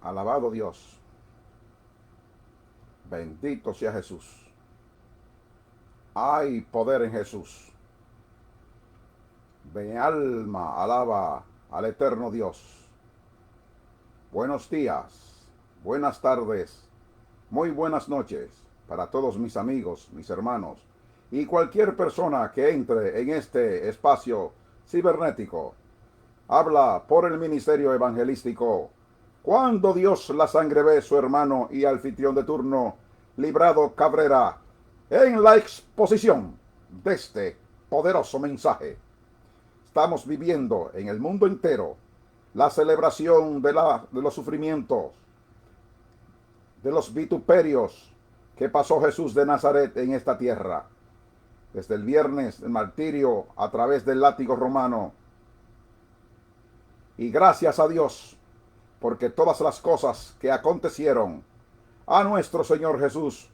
Alabado Dios. Bendito sea Jesús. Hay poder en Jesús. Mi alma alaba al eterno Dios. Buenos días, buenas tardes, muy buenas noches para todos mis amigos, mis hermanos y cualquier persona que entre en este espacio cibernético. Habla por el ministerio evangelístico. Cuando Dios la sangre ve, su hermano y anfitrión de turno, Librado Cabrera, en la exposición de este poderoso mensaje. Estamos viviendo en el mundo entero la celebración de los sufrimientos, de los vituperios que pasó Jesús de Nazaret en esta tierra. Desde el viernes, el martirio a través del látigo romano. Y gracias a Dios, porque todas las cosas que acontecieron a nuestro Señor Jesús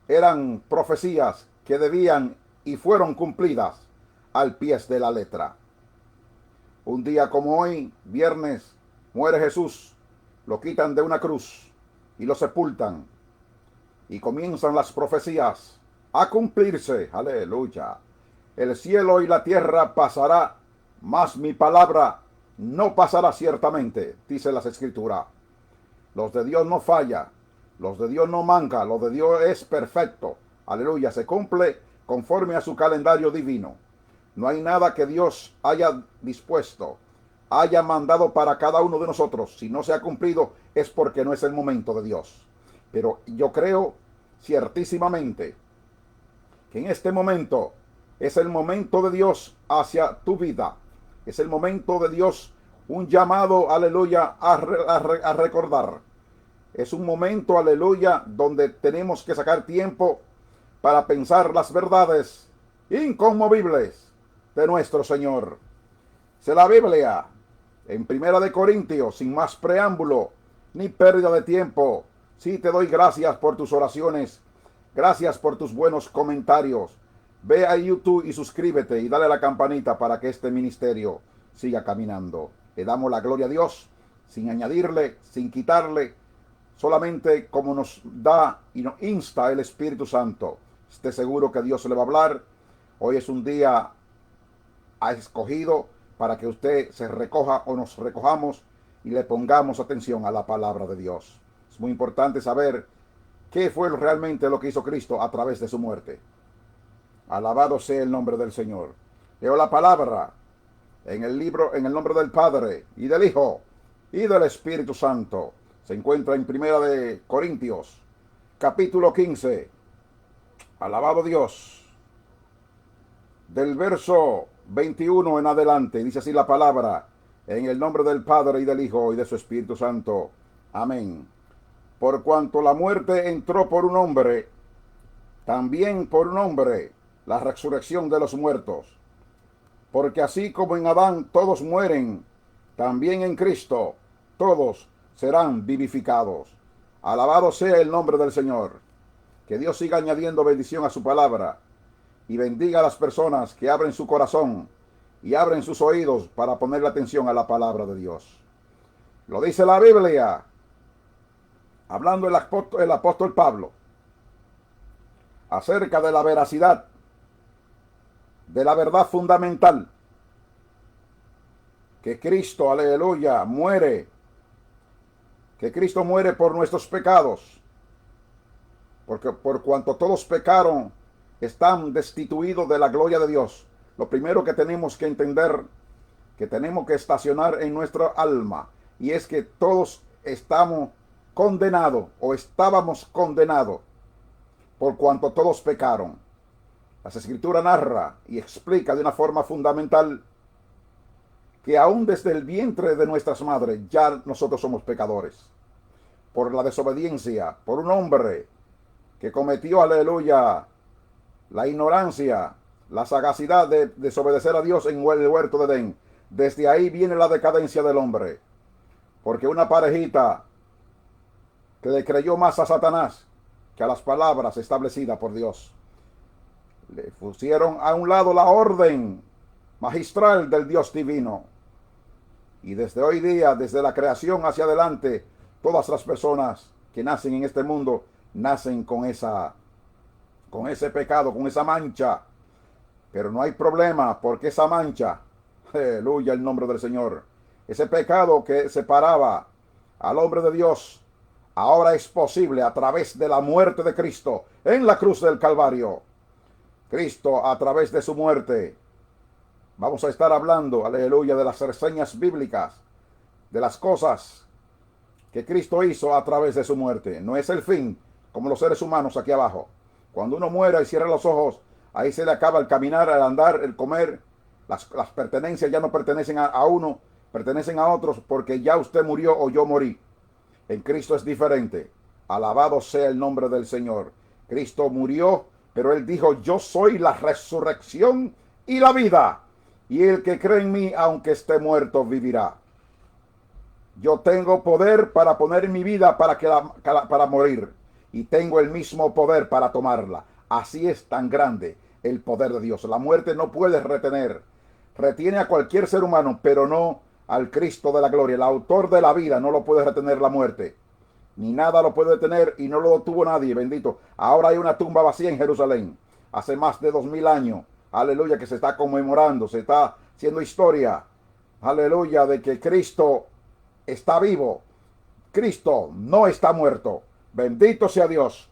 eran profecías que debían y fueron cumplidas al pie de la letra. Un día como hoy, viernes, muere Jesús, lo quitan de una cruz y lo sepultan. Y comienzan las profecías a cumplirse. Aleluya. El cielo y la tierra pasará, mas mi palabra no pasará ciertamente, dice las Escrituras. Los de Dios no falla, los de Dios no manca, los de Dios es perfecto. Aleluya, se cumple conforme a su calendario divino. No hay nada que Dios haya dispuesto, haya mandado para cada uno de nosotros. Si no se ha cumplido es porque no es el momento de Dios. Pero yo creo ciertísimamente que en este momento es el momento de Dios hacia tu vida. Es el momento de Dios, un llamado, aleluya, a recordar. Es un momento, aleluya, donde tenemos que sacar tiempo para pensar las verdades inconmovibles de nuestro Señor. Se la Biblia, en Primera de Corintios, sin más preámbulo ni pérdida de tiempo. Sí, te doy gracias por tus oraciones, gracias por tus buenos comentarios. Ve a YouTube y suscríbete y dale a la campanita para que este ministerio siga caminando. Le damos la gloria a Dios, sin añadirle, sin quitarle, solamente como nos da y nos insta el Espíritu Santo. Esté seguro que Dios le va a hablar. Hoy es un día escogido para que usted se recoja o nos recojamos y le pongamos atención a la palabra de Dios. Es muy importante saber qué fue realmente lo que hizo Cristo a través de su muerte. Alabado sea el nombre del Señor. Leo la palabra en el libro, en el nombre del Padre y del Hijo y del Espíritu Santo. Se encuentra en Primera de Corintios, capítulo 15. Alabado Dios. Del verso 21 en adelante, dice así la palabra, en el nombre del Padre y del Hijo y de su Espíritu Santo. Amén. Por cuanto la muerte entró por un hombre, también por un hombre la resurrección de los muertos. Porque así como en Adán todos mueren, también en Cristo todos serán vivificados. Alabado sea el nombre del Señor. Que Dios siga añadiendo bendición a su palabra y bendiga a las personas que abren su corazón y abren sus oídos para ponerle atención a la palabra de Dios. Lo dice la Biblia, hablando el apóstol Pablo acerca de la veracidad, de la verdad fundamental, que Cristo, aleluya, muere, que Cristo muere por nuestros pecados, porque por cuanto todos pecaron, están destituidos de la gloria de Dios. Lo primero que tenemos que entender, que tenemos que estacionar en nuestra alma, y es que todos estamos condenados o estábamos condenados por cuanto todos pecaron. Las Escrituras narra y explica de una forma fundamental que aún desde el vientre de nuestras madres ya nosotros somos pecadores. Por la desobediencia, por un hombre que cometió, aleluya, la ignorancia, la sagacidad de desobedecer a Dios en el huerto de Edén. Desde ahí viene la decadencia del hombre. Porque una parejita que le creyó más a Satanás que a las palabras establecidas por Dios, le pusieron a un lado la orden magistral del Dios divino. Y desde hoy día, desde la creación hacia adelante, Todas las personas que nacen en este mundo nacen con ese pecado, con esa mancha. Pero no hay problema, porque esa mancha, aleluya el nombre del Señor, ese pecado que separaba al hombre de Dios, ahora es posible a través de la muerte de Cristo en la cruz del Calvario. Cristo, a través de su muerte, vamos a estar hablando, aleluya, de las reseñas bíblicas, de las cosas que Cristo hizo a través de su muerte. No es el fin, como los seres humanos aquí abajo. Cuando uno muera y cierra los ojos, ahí se le acaba el caminar, el andar, el comer. Las pertenencias ya no pertenecen a uno, pertenecen a otros, porque ya usted murió o yo morí. En Cristo es diferente. Alabado sea el nombre del Señor. Cristo murió, pero Él dijo, yo soy la resurrección y la vida. Y el que cree en mí, aunque esté muerto, vivirá. Yo tengo poder para poner mi vida para morir. Y tengo el mismo poder para tomarla. Así es tan grande el poder de Dios. La muerte no puede retener. Retiene a cualquier ser humano, pero no al Cristo de la gloria. El autor de la vida no lo puede retener la muerte. Ni nada lo puede detener y no lo detuvo nadie, bendito. Ahora hay una tumba vacía en Jerusalén. Hace más de 2000 años. Aleluya, que se está conmemorando, se está haciendo historia. Aleluya, de que Cristo está vivo. Cristo no está muerto. Bendito sea Dios.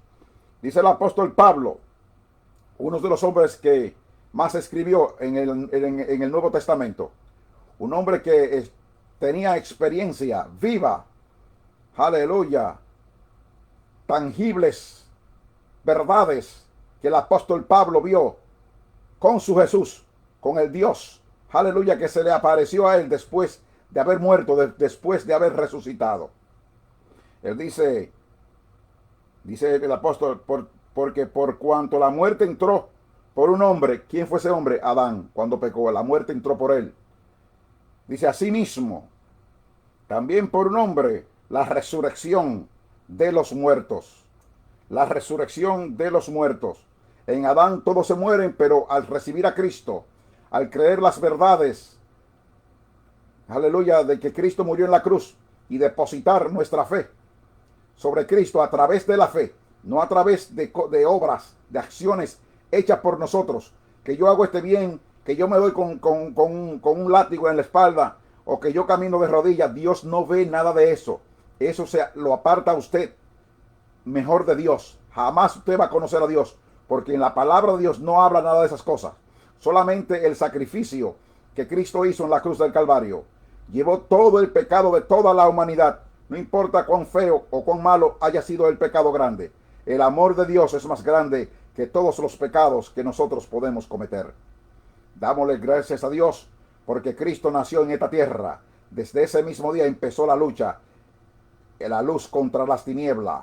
Dice el apóstol Pablo, uno de los hombres que más escribió en el Nuevo Testamento. Un hombre que tenía experiencia viva. Aleluya. Tangibles verdades que el apóstol Pablo vio con su Jesús, con el Dios. Aleluya, que se le apareció a él después de haber muerto, después de haber resucitado. Él dice el apóstol, porque por cuanto la muerte entró por un hombre, ¿quién fue ese hombre? Adán, cuando pecó, la muerte entró por él. Dice asimismo, también por un hombre, la resurrección de los muertos. La resurrección de los muertos. En Adán todos se mueren, pero al recibir a Cristo, al creer las verdades, aleluya, de que Cristo murió en la cruz y depositar nuestra fe sobre Cristo a través de la fe, no a través de obras, de acciones hechas por nosotros, que yo hago este bien, que yo me doy con un látigo en la espalda, o que yo camino de rodillas. Dios no ve nada de eso. Eso lo aparta a usted mejor de Dios. Jamás usted va a conocer a Dios, porque en la palabra de Dios no habla nada de esas cosas. Solamente el sacrificio que Cristo hizo en la cruz del Calvario llevó todo el pecado de toda la humanidad. No importa cuán feo o cuán malo haya sido el pecado grande. El amor de Dios es más grande que todos los pecados que nosotros podemos cometer. Dámosle gracias a Dios porque Cristo nació en esta tierra. Desde ese mismo día empezó la lucha, la luz contra las tinieblas,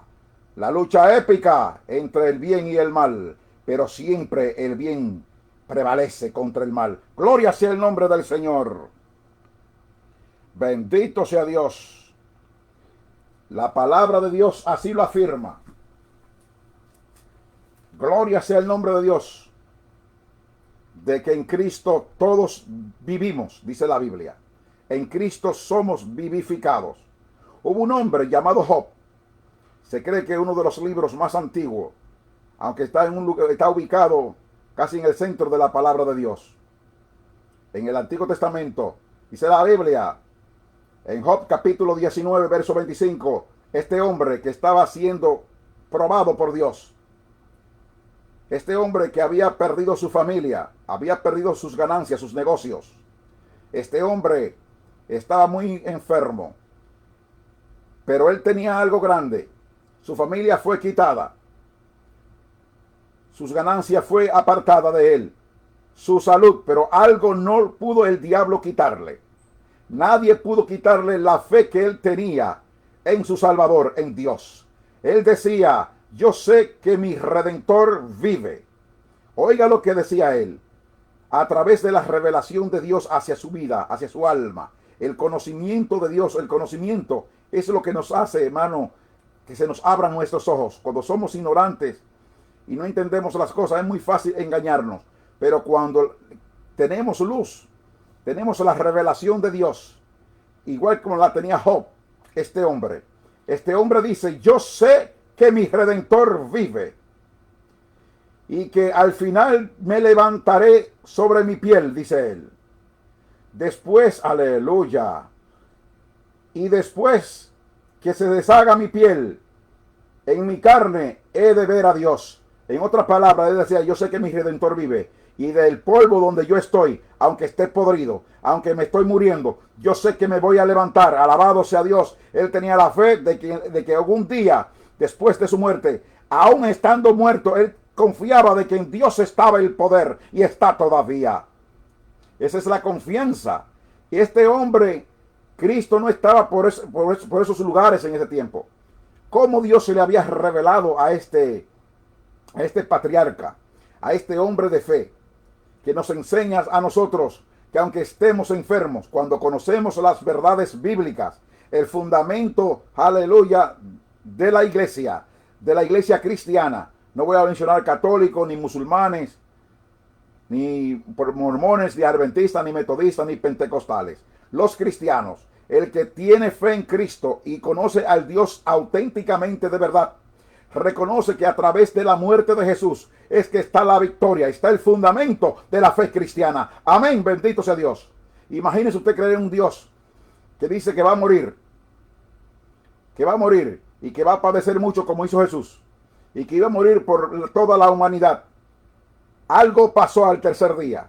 la lucha épica entre el bien y el mal, pero siempre el bien prevalece contra el mal. Gloria sea el nombre del Señor. Bendito sea Dios. La palabra de Dios así lo afirma. Gloria sea el nombre de Dios. De que en Cristo todos vivimos, dice la Biblia. En Cristo somos vivificados. Hubo un hombre llamado Job. Se cree que es uno de los libros más antiguos, aunque está ubicado casi en el centro de la palabra de Dios. En el Antiguo Testamento, dice la Biblia, en Job capítulo 19, verso 25, este hombre que estaba siendo probado por Dios, este hombre que había perdido su familia, había perdido sus ganancias, sus negocios, este hombre estaba muy enfermo, pero él tenía algo grande. Su familia fue quitada, sus ganancias fue apartada de él, su salud, pero algo no pudo el diablo quitarle. Nadie pudo quitarle la fe que él tenía en su Salvador, en Dios. Él decía, yo sé que mi Redentor vive. Oiga lo que decía él. A través de la revelación de Dios hacia su vida, hacia su alma. El conocimiento de Dios, el conocimiento es lo que nos hace, hermano, que se nos abran nuestros ojos. Cuando somos ignorantes y no entendemos las cosas, es muy fácil engañarnos. Pero cuando tenemos luz, tenemos la revelación de Dios, igual como la tenía Job, este hombre. Este hombre dice, yo sé que mi Redentor vive y que al final me levantaré sobre mi piel, dice él. Después, aleluya, y después que se deshaga mi piel, en mi carne he de ver a Dios. En otras palabras, él decía, yo sé que mi Redentor vive, y del polvo donde yo estoy, aunque esté podrido, aunque me estoy muriendo, yo sé que me voy a levantar. Alabado sea Dios. Él tenía la fe de que algún día, después de su muerte, aún estando muerto, él confiaba de que en Dios estaba el poder, y está todavía. Esa es la confianza. Y este hombre, Cristo no estaba por esos lugares en ese tiempo. ¿Cómo Dios se le había revelado a este patriarca, a este hombre de fe, que nos enseña a nosotros que aunque estemos enfermos, cuando conocemos las verdades bíblicas, el fundamento, aleluya, de la iglesia cristiana, no voy a mencionar católicos, ni musulmanes, ni mormones, ni adventistas, ni metodistas, ni pentecostales, los cristianos, el que tiene fe en Cristo y conoce al Dios auténticamente de verdad, reconoce que a través de la muerte de Jesús es que está la victoria, está el fundamento de la fe cristiana. Amén, bendito sea Dios. Imagínese usted creer en un Dios que dice que va a morir y que va a padecer mucho como hizo Jesús y que iba a morir por toda la humanidad. Algo pasó al tercer día.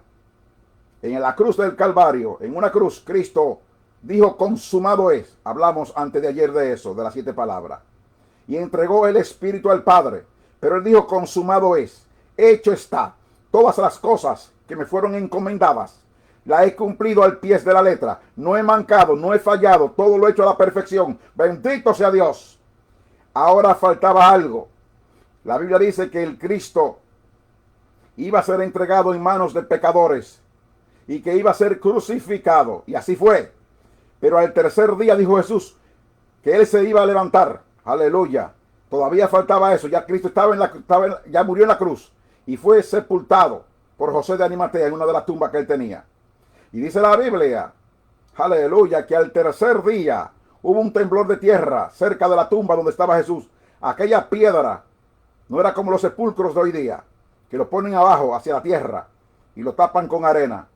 En la cruz del Calvario, en una cruz, Cristo dijo, consumado es. Hablamos antes de ayer de eso, de las 7 palabras. Y entregó el Espíritu al Padre. Pero él dijo, consumado es. Hecho está. Todas las cosas que me fueron encomendadas, la he cumplido al pie de la letra. No he mancado, no he fallado. Todo lo he hecho a la perfección. Bendito sea Dios. Ahora faltaba algo. La Biblia dice que el Cristo iba a ser entregado en manos de pecadores y que iba a ser crucificado. Y así fue. Pero al tercer día dijo Jesús que él se iba a levantar. Aleluya. Todavía faltaba eso. Ya Cristo ya murió en la cruz y fue sepultado por José de Arimatea en una de las tumbas que él tenía. Y dice la Biblia, aleluya, que al tercer día hubo un temblor de tierra cerca de la tumba donde estaba Jesús. Aquella piedra no era como los sepulcros de hoy día, que lo ponen abajo hacia la tierra y lo tapan con arena.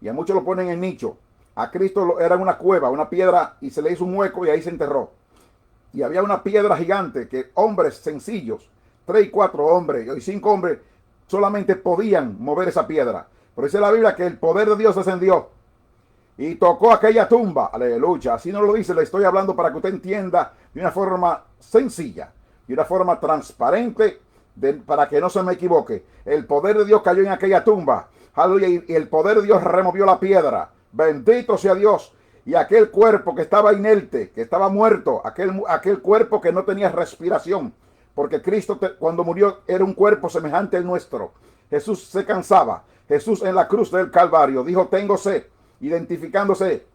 Y a muchos lo ponen en nicho. A Cristo era una cueva, una piedra, y se le hizo un hueco y ahí se enterró. Y había una piedra gigante que hombres sencillos, 3 y 4 hombres y 5 hombres, solamente podían mover esa piedra. Pero dice la Biblia que el poder de Dios descendió y tocó aquella tumba. Aleluya. Así no lo dice, le estoy hablando para que usted entienda de una forma sencilla, de una forma transparente, para que no se me equivoque. El poder de Dios cayó en aquella tumba. Aleluya. Y el poder de Dios removió la piedra. Bendito sea Dios. Y aquel cuerpo que estaba inerte, que estaba muerto, aquel cuerpo que no tenía respiración, porque Cristo cuando murió era un cuerpo semejante al nuestro. Jesús se cansaba. Jesús en la cruz del Calvario dijo, tengo sed, identificándose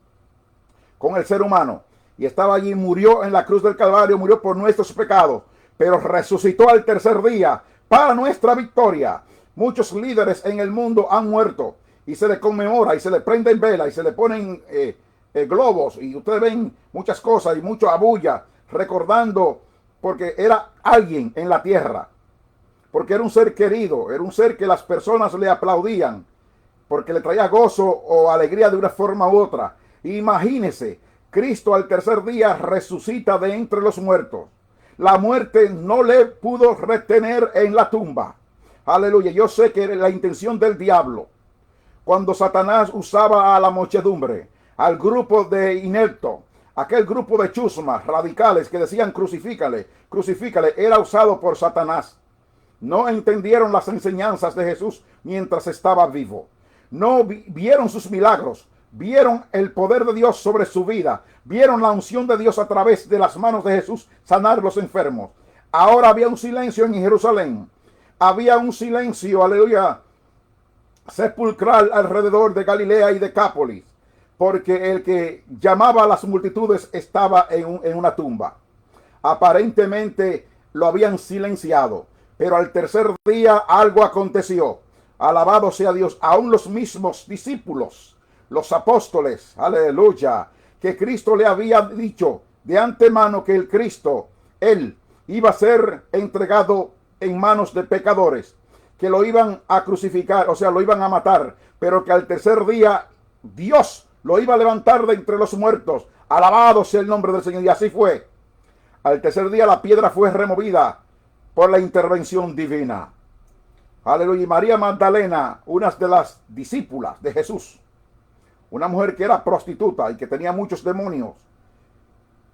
con el ser humano. Y estaba allí, murió en la cruz del Calvario, murió por nuestros pecados, pero resucitó al tercer día para nuestra victoria. Muchos líderes en el mundo han muerto y se le conmemora y se le prenden velas y se le ponen globos, y ustedes ven muchas cosas y mucho abulla recordando, porque era alguien en la tierra, porque era un ser querido, era un ser que las personas le aplaudían porque le traía gozo o alegría de una forma u otra. Imagínense, Cristo al tercer día resucita de entre los muertos. La muerte no le pudo retener en la tumba. Aleluya. Yo sé que era la intención del diablo, cuando Satanás usaba a la muchedumbre, al grupo de ineptos, aquel grupo de chusmas radicales que decían crucifícale, crucifícale, era usado por Satanás. No entendieron las enseñanzas de Jesús mientras estaba vivo. No vieron sus milagros, vieron el poder de Dios sobre su vida, vieron la unción de Dios a través de las manos de Jesús sanar los enfermos. Ahora había un silencio en Jerusalén. Había un silencio, aleluya, sepulcral alrededor de Galilea y Decápolis, porque el que llamaba a las multitudes estaba en una tumba. Aparentemente lo habían silenciado, pero al tercer día algo aconteció. Alabado sea Dios. Aún los mismos discípulos, los apóstoles, aleluya, que Cristo le había dicho, de antemano que el Cristo, él, iba a ser entregado en manos de pecadores, que lo iban a crucificar, o sea, lo iban a matar, pero que al tercer día Dios lo iba a levantar de entre los muertos. Alabado sea el nombre del Señor. Y así fue. Al tercer día la piedra fue removida por la intervención divina. Aleluya. Y María Magdalena, una de las discípulas de Jesús, una mujer que era prostituta y que tenía muchos demonios,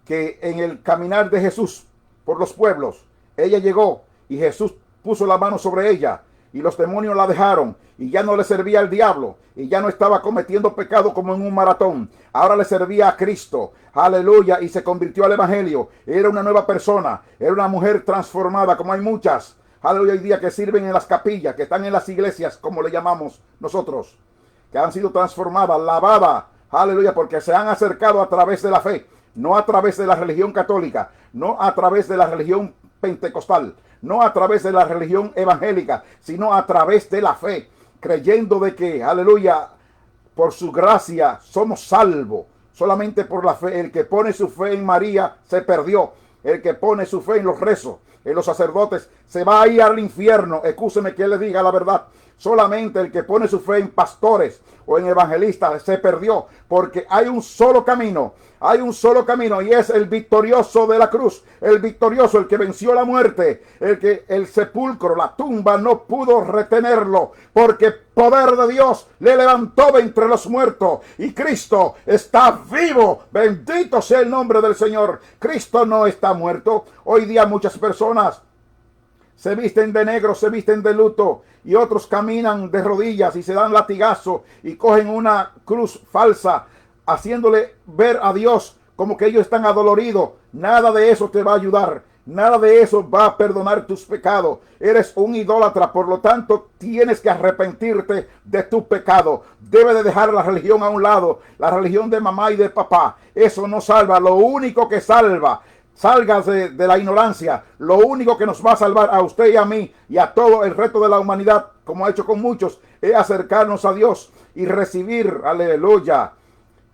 que en el caminar de Jesús por los pueblos, ella llegó y Jesús puso la mano sobre ella y los demonios la dejaron y ya no le servía al diablo y ya no estaba cometiendo pecado como en un maratón. Ahora le servía a Cristo. Aleluya. Y se convirtió al evangelio. Era una nueva persona. Era una mujer transformada, como hay muchas. Aleluya. Hoy día que sirven en las capillas, que están en las iglesias, como le llamamos nosotros, que han sido transformadas, lavadas. Aleluya. Porque se han acercado a través de la fe. No a través de la religión católica. No a través de la religión pentecostal. No a través de la religión evangélica, sino a través de la fe, creyendo de que, aleluya, por su gracia somos salvos, solamente por la fe. El que pone su fe en María se perdió. El que pone su fe en los rezos, en los sacerdotes, se va a ir al infierno. Escúcheme que le diga la verdad. Solamente el que pone su fe en pastores o en evangelistas se perdió, porque hay un solo camino. Hay un solo camino y es el victorioso de la cruz, el victorioso, el que venció la muerte, el que el sepulcro, la tumba no pudo retenerlo, porque poder de Dios le levantó de entre los muertos y Cristo está vivo. Bendito sea el nombre del Señor. Cristo no está muerto. Hoy día muchas personas se visten de negro, se visten de luto y otros caminan de rodillas y se dan latigazo y cogen una cruz falsa, haciéndole ver a Dios como que ellos están adoloridos. Nada de eso te va a ayudar. Nada de eso va a perdonar tus pecados. Eres un idólatra, por lo tanto tienes que arrepentirte de tu pecado. Debes de dejar la religión a un lado, la religión de mamá y de papá. Eso no salva. Lo único que salva, salgas de la ignorancia. Lo único que nos va a salvar a usted y a mí y a todo el resto de la humanidad, como ha hecho con muchos, es acercarnos a Dios y recibir, aleluya,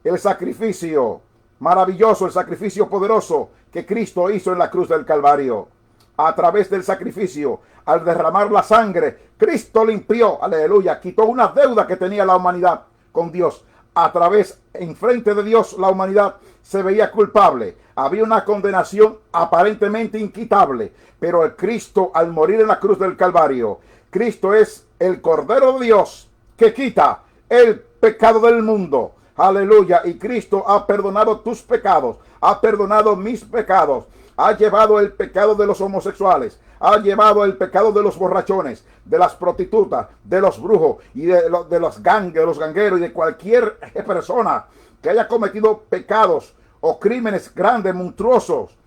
el sacrificio maravilloso, el sacrificio poderoso que Cristo hizo en la cruz del Calvario. A través del sacrificio, al derramar la sangre, Cristo limpió, aleluya, quitó una deuda que tenía la humanidad con Dios. A través, enfrente de Dios, la humanidad se veía culpable. Había una condenación aparentemente inquitable, pero el Cristo, al morir en la cruz del Calvario, Cristo es el Cordero de Dios que quita el pecado del mundo. Aleluya. Y Cristo ha perdonado tus pecados, ha perdonado mis pecados, ha llevado el pecado de los homosexuales, ha llevado el pecado de los borrachones, de las prostitutas, de los brujos y de los gangueros y de cualquier persona que haya cometido pecados o crímenes grandes, monstruosos.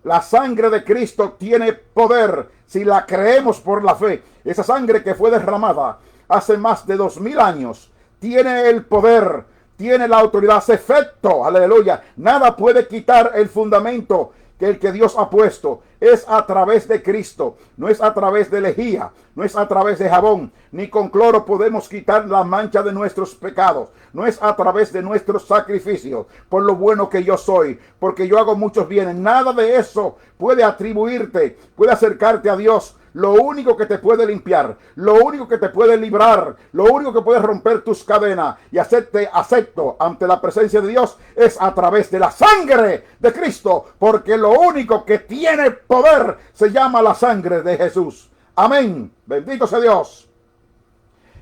La sangre de Cristo tiene poder si la creemos por la fe. Esa sangre que fue derramada hace más de 2000 años tiene el poder, tiene la autoridad, hace efecto, aleluya. Nada puede quitar el fundamento que el que Dios ha puesto. Es a través de Cristo, no es a través de lejía, no es a través de jabón, ni con cloro podemos quitar la mancha de nuestros pecados. No es a través de nuestros sacrificios, por lo bueno que yo soy, porque yo hago muchos bienes. Nada de eso puede atribuirte, puede acercarte a Dios. Lo único que te puede limpiar, lo único que te puede librar, lo único que puede romper tus cadenas y hacerte acepto ante la presencia de Dios es a través de la sangre de Cristo, porque lo único que tiene poder se llama la sangre de Jesús. Amén. Bendito sea Dios.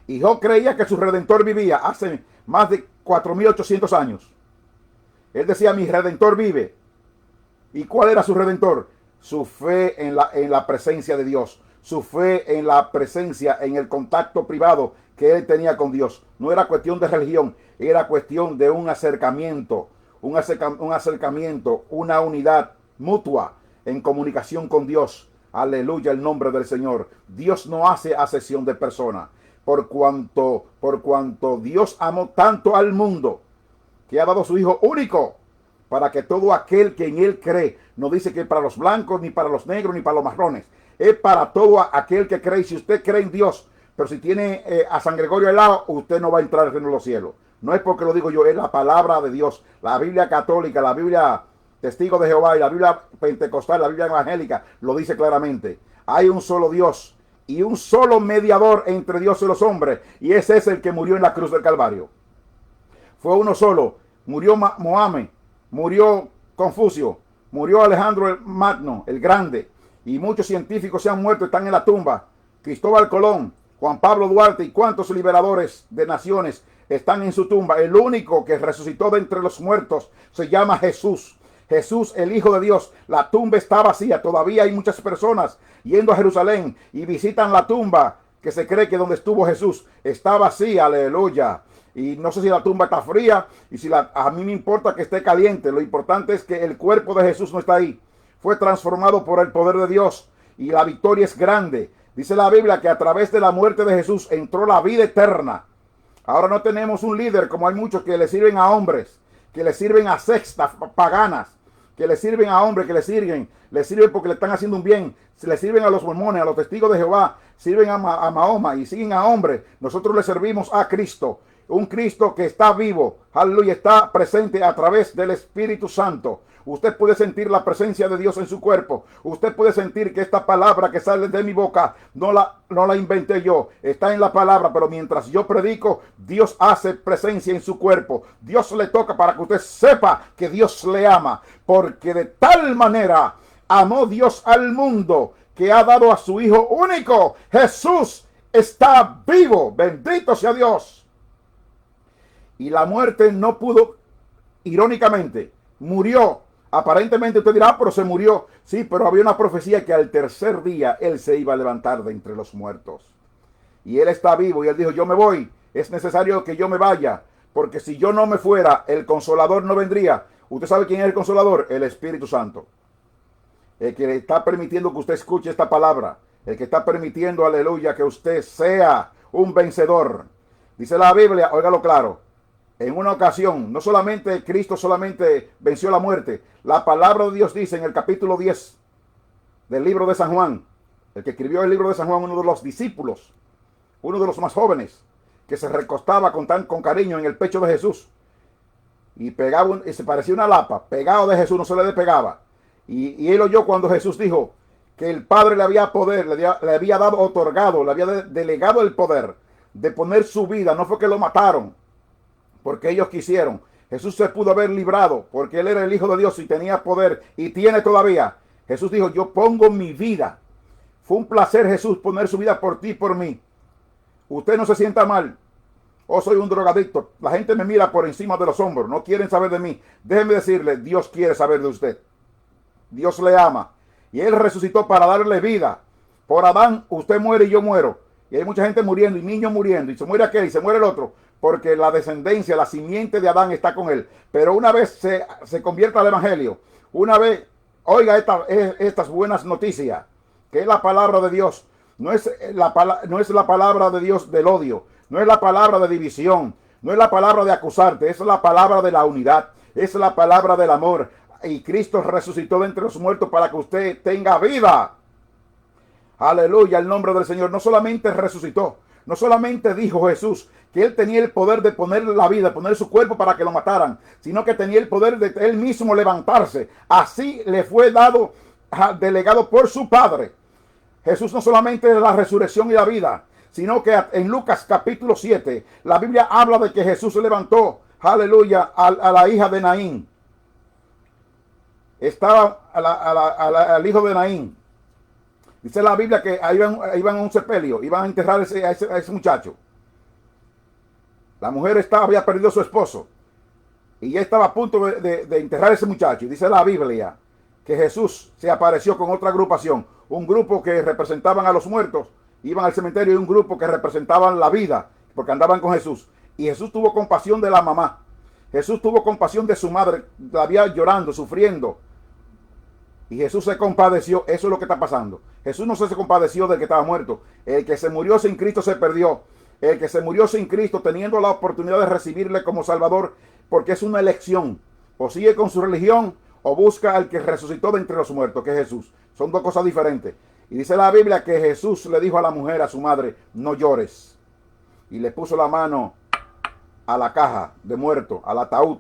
Y yo creía que su Redentor vivía hace más de 4800 años. Él decía, mi Redentor vive. ¿Y cuál era su Redentor? Su fe en la presencia de Dios, su fe en la presencia, en el contacto privado que él tenía con Dios. No era cuestión de religión, era cuestión de un acercamiento, una unidad mutua en comunicación con Dios. Aleluya, el nombre del Señor. Dios no hace acepción de personas. Por cuanto Dios amó tanto al mundo, que ha dado a su Hijo único, para que todo aquel que en él cree, no dice que para los blancos, ni para los negros, ni para los marrones, es para todo aquel que cree. Si usted cree en Dios, pero si tiene a San Gregorio al lado, usted no va a entrar en los cielos. No es porque lo digo yo, es la palabra de Dios. La Biblia católica, la Biblia Testigo de Jehová y la Biblia pentecostal, la Biblia evangélica, lo dice claramente. Hay un solo Dios y un solo mediador entre Dios y los hombres, y ese es el que murió en la cruz del Calvario. Fue uno solo. Murió Mohammed, murió Confucio, murió Alejandro el Magno, el Grande, y muchos científicos se han muerto, están en la tumba. Cristóbal Colón, Juan Pablo Duarte y cuantos liberadores de naciones están en su tumba. El único que resucitó de entre los muertos se llama Jesús. Jesús, el Hijo de Dios. La tumba está vacía. Todavía hay muchas personas yendo a Jerusalén y visitan la tumba que se cree que donde estuvo Jesús está vacía. Aleluya. Y no sé si la tumba está fría y si a mí me importa que esté caliente. Lo importante es que el cuerpo de Jesús no está ahí. Fue transformado por el poder de Dios y la victoria es grande. Dice la Biblia que a través de la muerte de Jesús entró la vida eterna. Ahora no tenemos un líder como hay muchos que le sirven a hombres, que le sirven a sextas paganas, que le sirven a hombres, que le sirven porque le están haciendo un bien. Se le sirven a los mormones, a los testigos de Jehová, sirven a Mahoma y siguen a hombres. Nosotros le servimos a Cristo. Un Cristo que está vivo, aleluya, está presente a través del Espíritu Santo. Usted puede sentir la presencia de Dios en su cuerpo. Usted puede sentir que esta palabra que sale de mi boca no la inventé yo. Está en la palabra, pero mientras yo predico, Dios hace presencia en su cuerpo. Dios le toca para que usted sepa que Dios le ama. Porque de tal manera amó Dios al mundo que ha dado a su Hijo único. Jesús está vivo. Bendito sea Dios. Y la muerte no pudo, irónicamente, murió. Aparentemente usted dirá, pero se murió. Sí, pero había una profecía que al tercer día Él se iba a levantar de entre los muertos. Y Él está vivo y Él dijo, yo me voy. Es necesario que yo me vaya. Porque si yo no me fuera, el Consolador no vendría. ¿Usted sabe quién es el Consolador? El Espíritu Santo. El que le está permitiendo que usted escuche esta palabra. El que está permitiendo, aleluya, que usted sea un vencedor. Dice la Biblia, óigalo claro. En una ocasión, no solamente Cristo solamente venció la muerte. La palabra de Dios dice en el capítulo 10 del libro de San Juan. El que escribió el libro de San Juan, uno de los discípulos, uno de los más jóvenes, que se recostaba con cariño en el pecho de Jesús. Y pegaba, y se parecía una lapa, pegado de Jesús, no se le despegaba. Y él oyó cuando Jesús dijo que el Padre le había poder, le había dado, otorgado, le había delegado el poder de poner su vida. No fue que lo mataron porque ellos quisieron. Jesús se pudo haber librado porque Él era el Hijo de Dios y tenía poder y tiene todavía. Jesús dijo, yo pongo mi vida. Fue un placer, Jesús, poner su vida por ti y por mí. Usted no se sienta mal. Oh, soy un drogadicto. La gente me mira por encima de los hombros. No quieren saber de mí. Déjenme decirle, Dios quiere saber de usted. Dios le ama. Y Él resucitó para darle vida. Por Adán, usted muere y yo muero. Y hay mucha gente muriendo y niños muriendo. Y se muere aquel y se muere el otro. Porque la descendencia, la simiente de Adán está con él. Pero una vez se convierta al evangelio, una vez oiga estas buenas noticias, que es la palabra de Dios, no es la palabra de Dios del odio, no es la palabra de división, no es la palabra de acusarte, es la palabra de la unidad, es la palabra del amor. Y Cristo resucitó de entre los muertos para que usted tenga vida. Aleluya, el nombre del Señor. No solamente resucitó, no solamente dijo Jesús que Él tenía el poder de poner la vida, poner su cuerpo para que lo mataran, sino que tenía el poder de Él mismo levantarse. Así le fue dado, delegado por su Padre. Jesús no solamente es la resurrección y la vida, sino que en Lucas capítulo 7, la Biblia habla de que Jesús se levantó, aleluya, a la hija de Naín. Estaba al hijo de Naín. Dice la Biblia que iban a un sepelio, iban a enterrar a ese muchacho. La mujer había perdido a su esposo y ya estaba a punto de enterrar a ese muchacho. Y dice la Biblia que Jesús se apareció con otra agrupación, un grupo que representaban a los muertos, iban al cementerio, y un grupo que representaban la vida, porque andaban con Jesús. Y Jesús tuvo compasión de la mamá. Jesús tuvo compasión de su madre, la había llorando, sufriendo. Y Jesús se compadeció. Eso es lo que está pasando. Jesús no se compadeció del que estaba muerto. El que se murió sin Cristo se perdió. El que se murió sin Cristo, teniendo la oportunidad de recibirle como Salvador, porque es una elección. O sigue con su religión, o busca al que resucitó de entre los muertos, que es Jesús. Son dos cosas diferentes. Y dice la Biblia que Jesús le dijo a la mujer, a su madre, no llores. Y le puso la mano a la caja de muerto, al ataúd.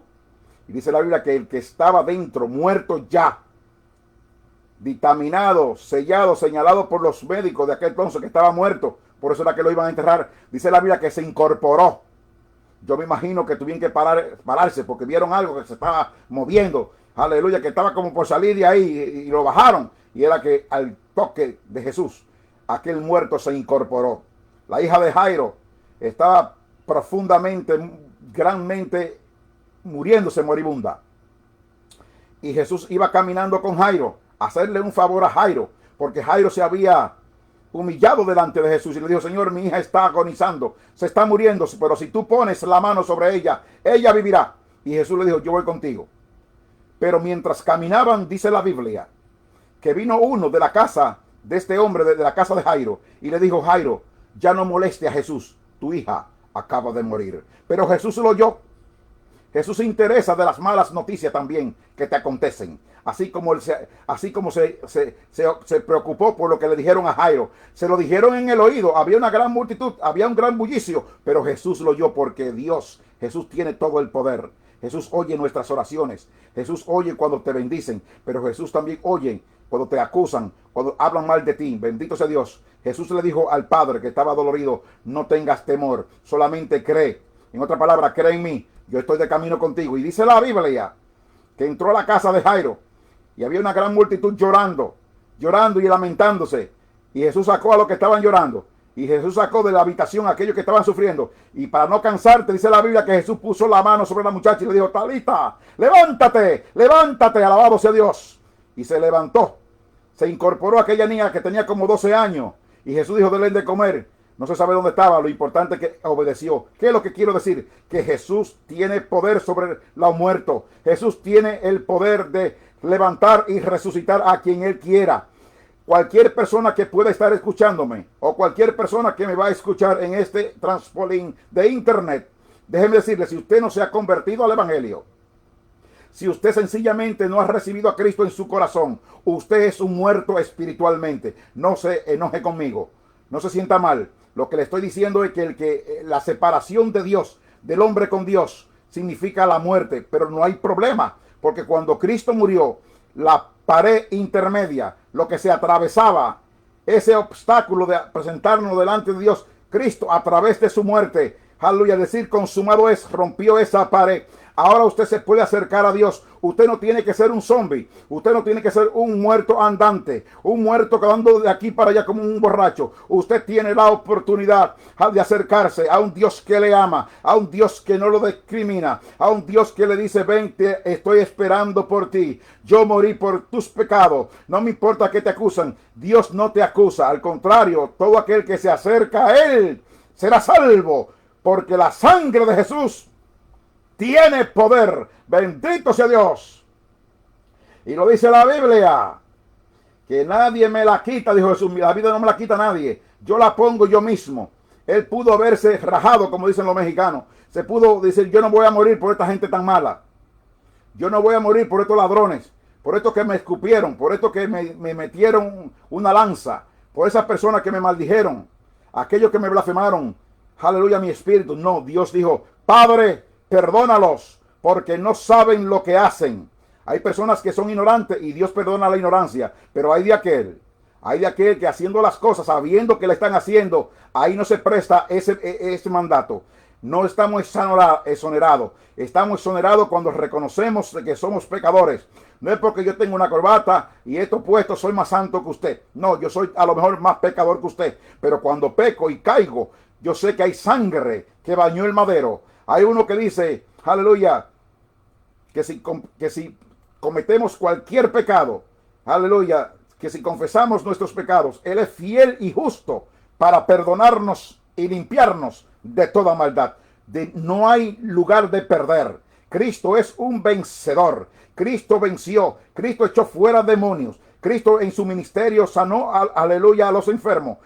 Y dice la Biblia que el que estaba dentro, muerto ya, dictaminado, sellado, señalado por los médicos de aquel entonces que estaba muerto, por eso era que lo iban a enterrar. Dice la Biblia que se incorporó. Yo me imagino que tuvieron que pararse porque vieron algo que se estaba moviendo. Aleluya, que estaba como por salir de ahí y lo bajaron. Y era que al toque de Jesús, aquel muerto se incorporó. La hija de Jairo estaba profundamente, grandemente muriéndose moribunda. Y Jesús iba caminando con Jairo a hacerle un favor a Jairo, porque Jairo se había humillado delante de Jesús y le dijo: Señor, mi hija está agonizando, se está muriendo, pero si tú pones la mano sobre ella, ella vivirá. Y Jesús le dijo: yo voy contigo. Pero mientras caminaban, dice la Biblia, que vino uno de la casa de este hombre, de la casa de Jairo, y le dijo: Jairo, ya no moleste a Jesús, tu hija acaba de morir. Pero Jesús lo oyó. Jesús se interesa de las malas noticias también que te acontecen. Así como se preocupó por lo que le dijeron a Jairo. Se lo dijeron en el oído. Había una gran multitud, había un gran bullicio. Pero Jesús lo oyó porque Jesús tiene todo el poder. Jesús oye nuestras oraciones. Jesús oye cuando te bendicen. Pero Jesús también oye cuando te acusan, cuando hablan mal de ti. Bendito sea Dios. Jesús le dijo al Padre que estaba dolorido: no tengas temor, solamente cree. En otra palabra, cree en mí. Yo estoy de camino contigo. Y dice la Biblia que entró a la casa de Jairo y había una gran multitud llorando y lamentándose. Y Jesús sacó a los que estaban llorando. Y Jesús sacó de la habitación a aquellos que estaban sufriendo. Y para no cansarte, dice la Biblia que Jesús puso la mano sobre la muchacha y le dijo: Talita, levántate, levántate, alabado sea Dios. Y se levantó. Se incorporó aquella niña que tenía como 12 años. Y Jesús dijo: denle de comer. No se sabe dónde estaba, lo importante es que obedeció. ¿Qué es lo que quiero decir? Que Jesús tiene poder sobre los muertos. Jesús tiene el poder de levantar y resucitar a quien Él quiera. Cualquier persona que pueda estar escuchándome, o cualquier persona que me va a escuchar en este trampolín de internet, déjeme decirle, si usted no se ha convertido al Evangelio, si usted sencillamente no ha recibido a Cristo en su corazón, usted es un muerto espiritualmente. No se enoje conmigo, no se sienta mal. Lo que le estoy diciendo es que la separación de Dios, del hombre con Dios, significa la muerte. Pero no hay problema, porque cuando Cristo murió, la pared intermedia, lo que se atravesaba, ese obstáculo de presentarnos delante de Dios, Cristo a través de su muerte, aleluya, decir consumado es, rompió esa pared. Ahora usted se puede acercar a Dios. Usted no tiene que ser un zombie. Usted no tiene que ser un muerto andante. Un muerto que anda de aquí para allá como un borracho. Usted tiene la oportunidad de acercarse a un Dios que le ama. A un Dios que no lo discrimina. A un Dios que le dice: ven, estoy esperando por ti. Yo morí por tus pecados. No me importa que te acusan. Dios no te acusa. Al contrario, todo aquel que se acerca a Él será salvo. Porque la sangre de Jesús tiene poder. Bendito sea Dios. Y lo dice la Biblia, que nadie me la quita, dijo Jesús. La vida no me la quita nadie. Yo la pongo yo mismo. Él pudo haberse rajado, como dicen los mexicanos. Se pudo decir: yo no voy a morir por esta gente tan mala. Yo no voy a morir por estos ladrones. Por estos que me escupieron. Por estos que me metieron una lanza. Por esas personas que me maldijeron. Aquellos que me blasfemaron. Aleluya, mi espíritu. No, Dios dijo: Padre, perdónalos, porque no saben lo que hacen. Hay personas que son ignorantes y Dios perdona la ignorancia, pero hay de aquel que haciendo las cosas, sabiendo que le están haciendo, ahí no se presta ese mandato. No estamos exonerados. Estamos exonerados cuando reconocemos que somos pecadores. No es porque yo tengo una corbata y esto puesto soy más santo que usted. No, yo soy a lo mejor más pecador que usted. Pero cuando peco y caigo, yo sé que hay sangre que bañó el madero. Hay uno que dice, aleluya, que si cometemos cualquier pecado, aleluya, que si confesamos nuestros pecados, Él es fiel y justo para perdonarnos y limpiarnos de toda maldad. No hay lugar de perder. Cristo es un vencedor. Cristo venció. Cristo echó fuera demonios. Cristo en su ministerio sanó, aleluya, a los enfermos.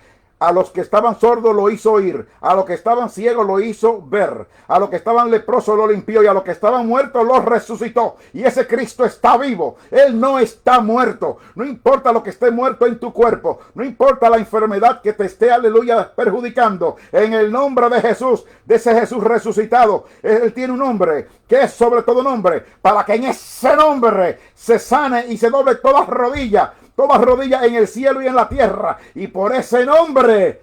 A los que estaban sordos lo hizo oír, a los que estaban ciegos lo hizo ver, a los que estaban leprosos lo limpió y a los que estaban muertos los resucitó. Y ese Cristo está vivo, Él no está muerto. No importa lo que esté muerto en tu cuerpo, no importa la enfermedad que te esté, aleluya, perjudicando. En el nombre de Jesús, de ese Jesús resucitado, Él tiene un nombre que es sobre todo nombre, para que en ese nombre se sane y se doble todas rodillas en el cielo y en la tierra. Y por ese nombre,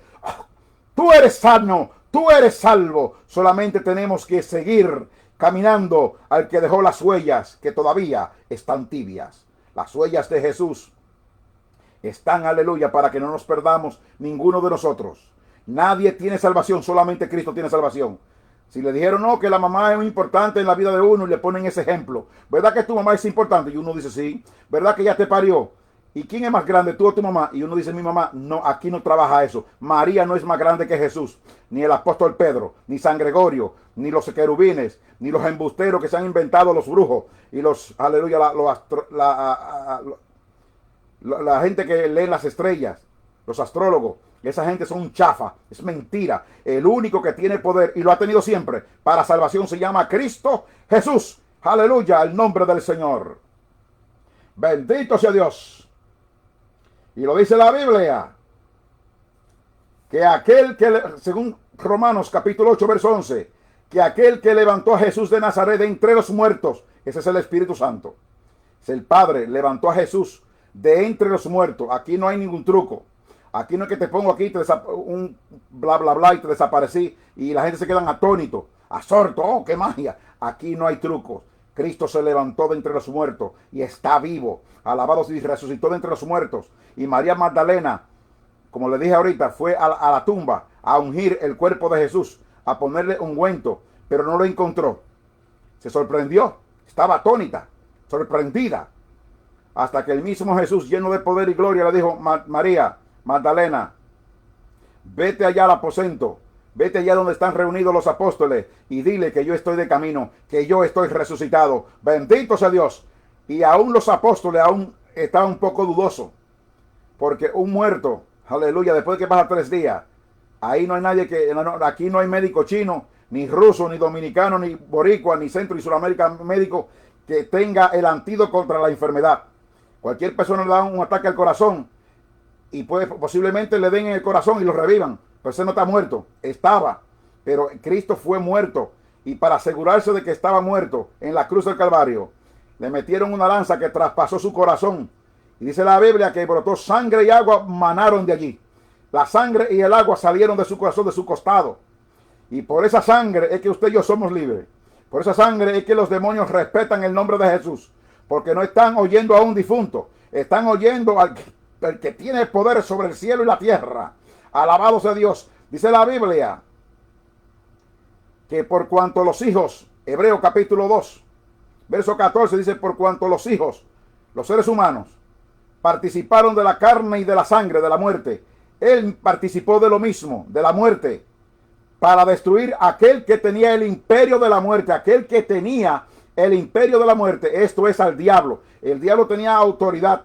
tú eres sano, tú eres salvo. Solamente tenemos que seguir caminando al que dejó las huellas, que todavía están tibias. Las huellas de Jesús están, aleluya, para que no nos perdamos ninguno de nosotros. Nadie tiene salvación, solamente Cristo tiene salvación. Si le dijeron no, que la mamá es muy importante en la vida de uno y le ponen ese ejemplo, ¿verdad que tu mamá es importante? Y uno dice sí. ¿Verdad que ella te parió? ¿Y quién es más grande, tú o tu mamá? Y uno dice mi mamá. No, aquí no trabaja eso. María no es más grande que Jesús, ni el apóstol Pedro, ni San Gregorio, ni los querubines, ni los embusteros que se han inventado los brujos y los, aleluya, la gente que lee las estrellas, los astrólogos. Esa gente son chafa, es mentira. El único que tiene poder, y lo ha tenido siempre, para salvación se llama Cristo Jesús. Aleluya, el nombre del Señor. Bendito sea Dios. Y lo dice la Biblia, que aquel que, según Romanos capítulo 8, verso 11, que aquel que levantó a Jesús de Nazaret de entre los muertos, ese es el Espíritu Santo. Es el Padre, levantó a Jesús de entre los muertos. Aquí no hay ningún truco. Aquí no es que te pongo aquí un bla bla bla y te desaparecí y la gente se quedan atónitos, absortos. Oh, qué magia. Aquí no hay trucos. Cristo se levantó de entre los muertos y está vivo. Alabado y resucitó de entre los muertos. Y María Magdalena, como le dije ahorita, fue a la tumba a ungir el cuerpo de Jesús, a ponerle ungüento, pero no lo encontró. Se sorprendió, estaba atónita, sorprendida, hasta que el mismo Jesús, lleno de poder y gloria, le dijo: María Magdalena, vete allá al aposento, vete allá donde están reunidos los apóstoles y dile que yo estoy de camino, que yo estoy resucitado. Bendito sea Dios. Y aún los apóstoles aún estaban un poco dudosos, porque un muerto, aleluya, después de que pasa 3 días, ahí no hay nadie aquí no hay médico chino, ni ruso, ni dominicano, ni boricua, ni Centro y Sudamérica médico que tenga el antídoto contra la enfermedad. Cualquier persona le da un ataque al corazón y posiblemente le den en el corazón y lo revivan, pero ese no está muerto, estaba, pero Cristo fue muerto, y para asegurarse de que estaba muerto en la cruz del Calvario, le metieron una lanza que traspasó su corazón, y dice la Biblia que brotó sangre y agua, manaron de allí. La sangre y el agua salieron de su corazón, de su costado, y por esa sangre es que usted y yo somos libres. Por esa sangre es que los demonios respetan el nombre de Jesús, porque no están oyendo a un difunto, están oyendo al que tiene poder sobre el cielo y la tierra. Alabado sea Dios. Dice la Biblia que por cuanto los hijos, Hebreo capítulo 2, verso 14, dice: por cuanto los hijos, los seres humanos, participaron de la carne y de la sangre, de la muerte, Él participó de lo mismo, de la muerte, para destruir aquel que tenía el imperio de la muerte, aquel que tenía el imperio de la muerte, esto es al diablo. El diablo tenía autoridad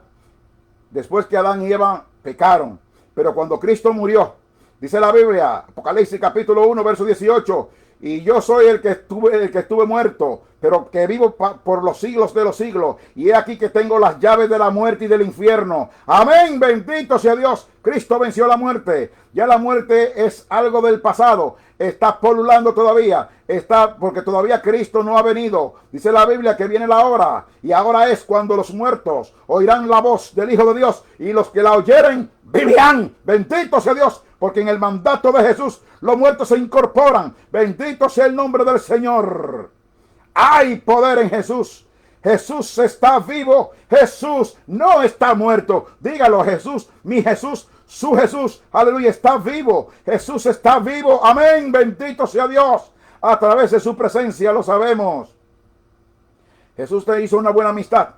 después que Adán y Eva pecaron, pero cuando Cristo murió, dice la Biblia, Apocalipsis capítulo 1, verso 18, y yo soy el que estuve muerto, pero que vivo por los siglos de los siglos, y he aquí que tengo las llaves de la muerte y del infierno. Amén, bendito sea Dios. Cristo venció la muerte. Ya la muerte es algo del pasado, está polulando todavía, porque todavía Cristo no ha venido. Dice la Biblia que viene la hora, y ahora es cuando los muertos oirán la voz del Hijo de Dios, y los que la oyeren vivirán. Bendito sea Dios, porque en el mandato de Jesús los muertos se incorporan. Bendito sea el nombre del Señor. Hay poder en Jesús. Jesús está vivo. Jesús no está muerto. Dígalo: Jesús, mi Jesús, su Jesús, aleluya, está vivo. Jesús está vivo. Amén, bendito sea Dios. A través de su presencia lo sabemos. Jesús te hizo una buena amistad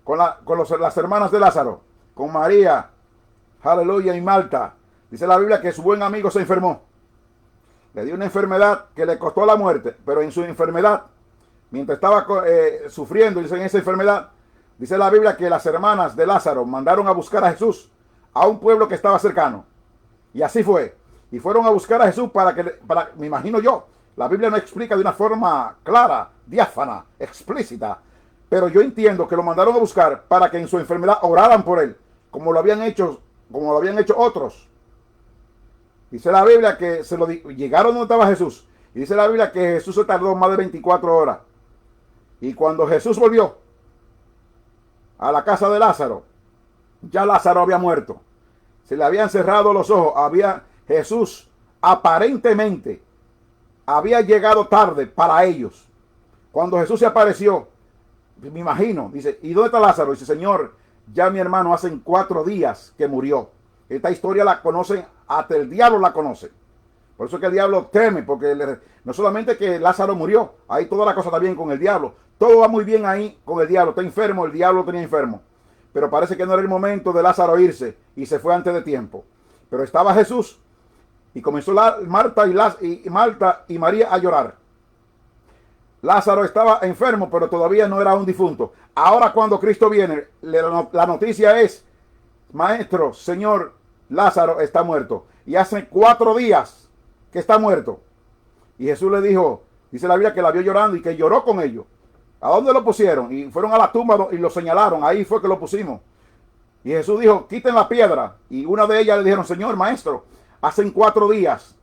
con las hermanas de Lázaro, con María, aleluya, y Marta. Dice la Biblia que su buen amigo se enfermó. Le dio una enfermedad que le costó la muerte, pero en su enfermedad, mientras estaba sufriendo, dice, en esa enfermedad, dice la Biblia que las hermanas de Lázaro mandaron a buscar a Jesús a un pueblo que estaba cercano. Y así fue. Y fueron a buscar a Jesús me imagino yo, la Biblia no explica de una forma clara, diáfana, explícita, pero yo entiendo que lo mandaron a buscar para que en su enfermedad oraran por él, como lo habían hecho otros. Dice la Biblia que llegaron donde estaba Jesús. Y dice la Biblia que Jesús se tardó más de 24 horas. Y cuando Jesús volvió a la casa de Lázaro, ya Lázaro había muerto. Se le habían cerrado los ojos. Jesús aparentemente había llegado tarde para ellos. Cuando Jesús se apareció, me imagino, dice, ¿y dónde está Lázaro? Dice, Señor, ya mi hermano hace 4 días que murió. Esta historia la conocen, hasta el diablo la conoce. Por eso es que el diablo teme, porque no solamente que Lázaro murió, ahí toda la cosa está bien con el diablo. Todo va muy bien ahí con el diablo. Está enfermo, el diablo tenía enfermo. Pero parece que no era el momento de Lázaro irse y se fue antes de tiempo. Pero estaba Jesús y comenzó Marta y María a llorar. Lázaro estaba enfermo, pero todavía no era un difunto. Ahora cuando Cristo viene, la noticia es, Maestro, Señor, Lázaro está muerto. Y hace 4 días que está muerto. Y Jesús le dijo, dice la Biblia que la vio llorando y que lloró con ellos. ¿A dónde lo pusieron? Y fueron a la tumba y lo señalaron. Ahí fue que lo pusimos. Y Jesús dijo, quiten la piedra. Y una de ellas le dijeron, Señor, Maestro, hacen 4 días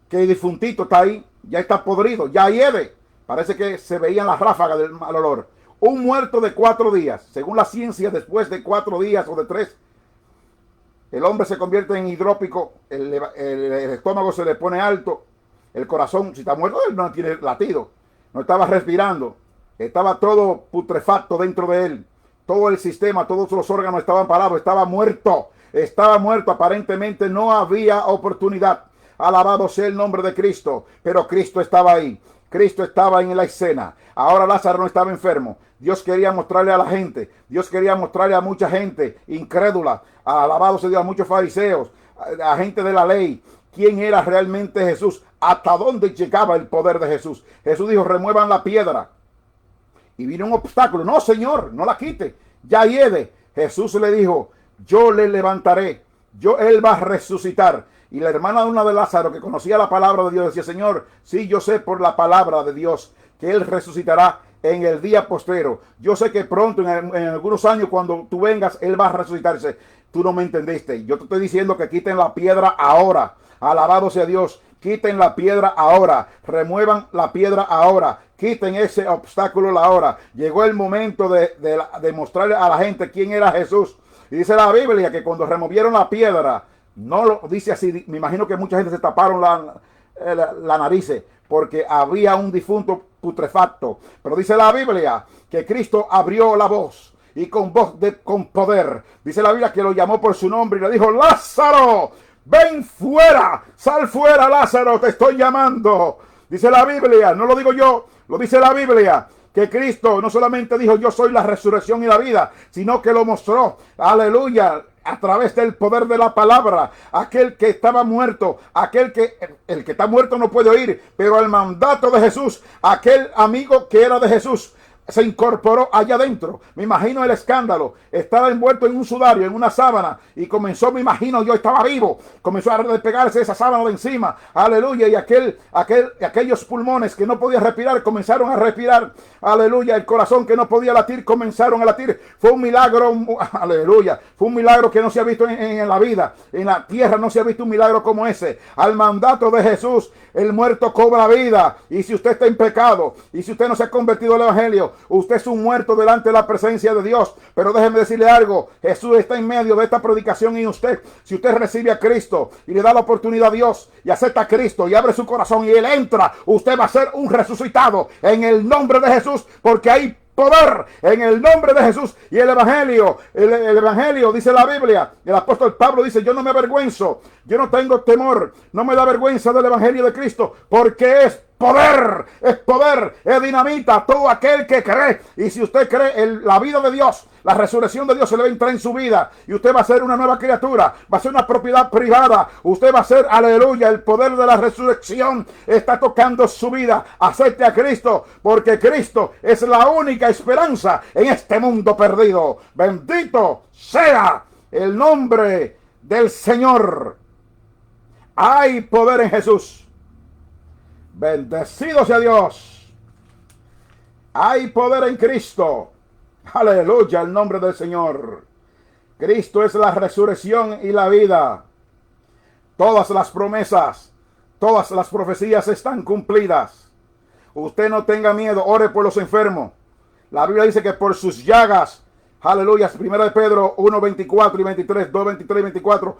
que el difuntito está ahí. Ya está podrido, ya hiede. Parece que se veían las ráfagas del mal olor. Un muerto de 4 días. Según la ciencia, después de 4 días o de 3, el hombre se convierte en hidrópico. El estómago se le pone alto. El corazón, si está muerto, él no tiene latido. No estaba respirando. Estaba todo putrefacto dentro de él. Todo el sistema, todos los órganos estaban parados. Estaba muerto. Estaba muerto. Aparentemente no había oportunidad. Alabado sea el nombre de Cristo. Pero Cristo estaba ahí. Cristo estaba en la escena. Ahora Lázaro no estaba enfermo. Dios quería mostrarle a la gente. Dios quería mostrarle a mucha gente incrédula. Alabado sea Dios, a muchos fariseos, a gente de la ley, quién era realmente Jesús, hasta dónde llegaba el poder de Jesús. Jesús dijo, remuevan la piedra. Y vino un obstáculo. No, Señor, no la quite. Ya hiede. Jesús le dijo, yo le levantaré. Él va a resucitar. Y la hermana de una de Lázaro, que conocía la palabra de Dios, decía, Señor, sí, yo sé por la palabra de Dios que Él resucitará en el día postrero. Yo sé que pronto, en algunos años, cuando tú vengas, Él va a resucitarse. Tú no me entendiste. Yo te estoy diciendo que quiten la piedra ahora. Alabado sea Dios. Quiten la piedra ahora. Remuevan la piedra ahora. Quiten ese obstáculo ahora. Llegó el momento de mostrarle a la gente quién era Jesús. Y dice la Biblia que cuando removieron la piedra, no lo dice así, me imagino que mucha gente se taparon la nariz porque había un difunto putrefacto. Pero dice la Biblia que Cristo abrió la voz y con con poder. Dice la Biblia que lo llamó por su nombre y le dijo, Lázaro, ven fuera, sal fuera, Lázaro, te estoy llamando. Dice la Biblia, no lo digo yo, lo dice la Biblia, que Cristo no solamente dijo, yo soy la resurrección y la vida, sino que lo mostró, aleluya, a través del poder de la palabra. Aquel que estaba muerto, el que está muerto no puede oír, pero al mandato de Jesús, aquel amigo que era de Jesús, se incorporó allá adentro. Me imagino el escándalo. Estaba envuelto en un sudario, en una sábana, y comenzó, me imagino yo, estaba vivo. Comenzó a despegarse esa sábana de encima. Aleluya. Y aquellos pulmones que no podían respirar, comenzaron a respirar. Aleluya. El corazón que no podía latir, comenzaron a latir. Fue un milagro. Aleluya. Fue un milagro que no se ha visto en la vida. En la tierra no se ha visto un milagro como ese. Al mandato de Jesús, el muerto cobra vida. Y si usted está en pecado, y si usted no se ha convertido al evangelio, usted es un muerto delante de la presencia de Dios. Pero déjeme decirle algo, Jesús está en medio de esta predicación y usted, si usted recibe a Cristo y le da la oportunidad a Dios y acepta a Cristo y abre su corazón y Él entra, usted va a ser un resucitado en el nombre de Jesús, porque hay poder en el nombre de Jesús. Y el evangelio, dice la Biblia, el apóstol Pablo dice, yo no me avergüenzo, yo no tengo temor, no me da vergüenza del evangelio de Cristo, porque es poder, es dinamita, todo aquel que cree. Y si usted cree en la vida de Dios, la resurrección de Dios se le va a entrar en su vida y usted va a ser una nueva criatura, va a ser una propiedad privada, usted va a ser, aleluya, el poder de la resurrección está tocando su vida. Acepte a Cristo, porque Cristo es la única esperanza en este mundo perdido. Bendito sea el nombre del Señor. Hay poder en Jesús. Bendecido sea Dios. Hay poder en Cristo. Aleluya, el nombre del Señor. Cristo es la resurrección y la vida. Todas las promesas, todas las profecías están cumplidas. Usted no tenga miedo, ore por los enfermos. La Biblia dice que por sus llagas, aleluya, 1 de Pedro 1, 24 y 23, 2, 23 y 24,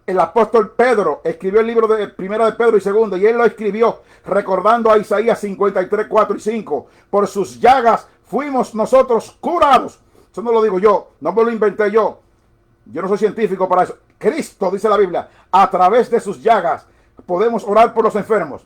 el apóstol Pedro escribió el libro de 1 de Pedro y 2, y él lo escribió recordando a Isaías 53, 4 y 5. Por sus llagas fuimos nosotros curados. Eso no lo digo yo, no me lo inventé yo. Yo no soy científico para eso. Cristo, dice la Biblia, a través de sus llagas podemos orar por los enfermos.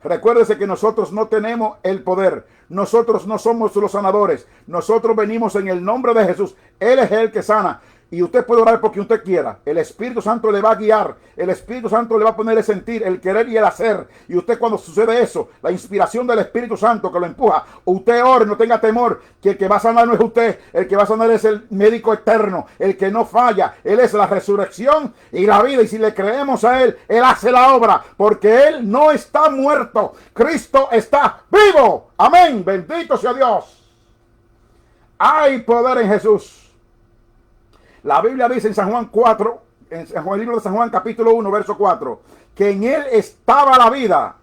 Recuérdese que nosotros no tenemos el poder. Nosotros no somos los sanadores. Nosotros venimos en el nombre de Jesús. Él es el que sana. Y usted puede orar por quien usted quiera. El Espíritu Santo le va a guiar. El Espíritu Santo le va a poner el sentir, el querer y el hacer. Y usted, cuando sucede eso, la inspiración del Espíritu Santo que lo empuja, usted ore, no tenga temor, que el que va a sanar no es usted. El que va a sanar es el médico eterno, el que no falla. Él es la resurrección y la vida. Y si le creemos a Él, Él hace la obra, porque Él no está muerto. Cristo está vivo. Amén. Bendito sea Dios. Hay poder en Jesús. La Biblia dice en San Juan 4, en el libro de San Juan capítulo 1, verso 4, que en Él estaba la vida,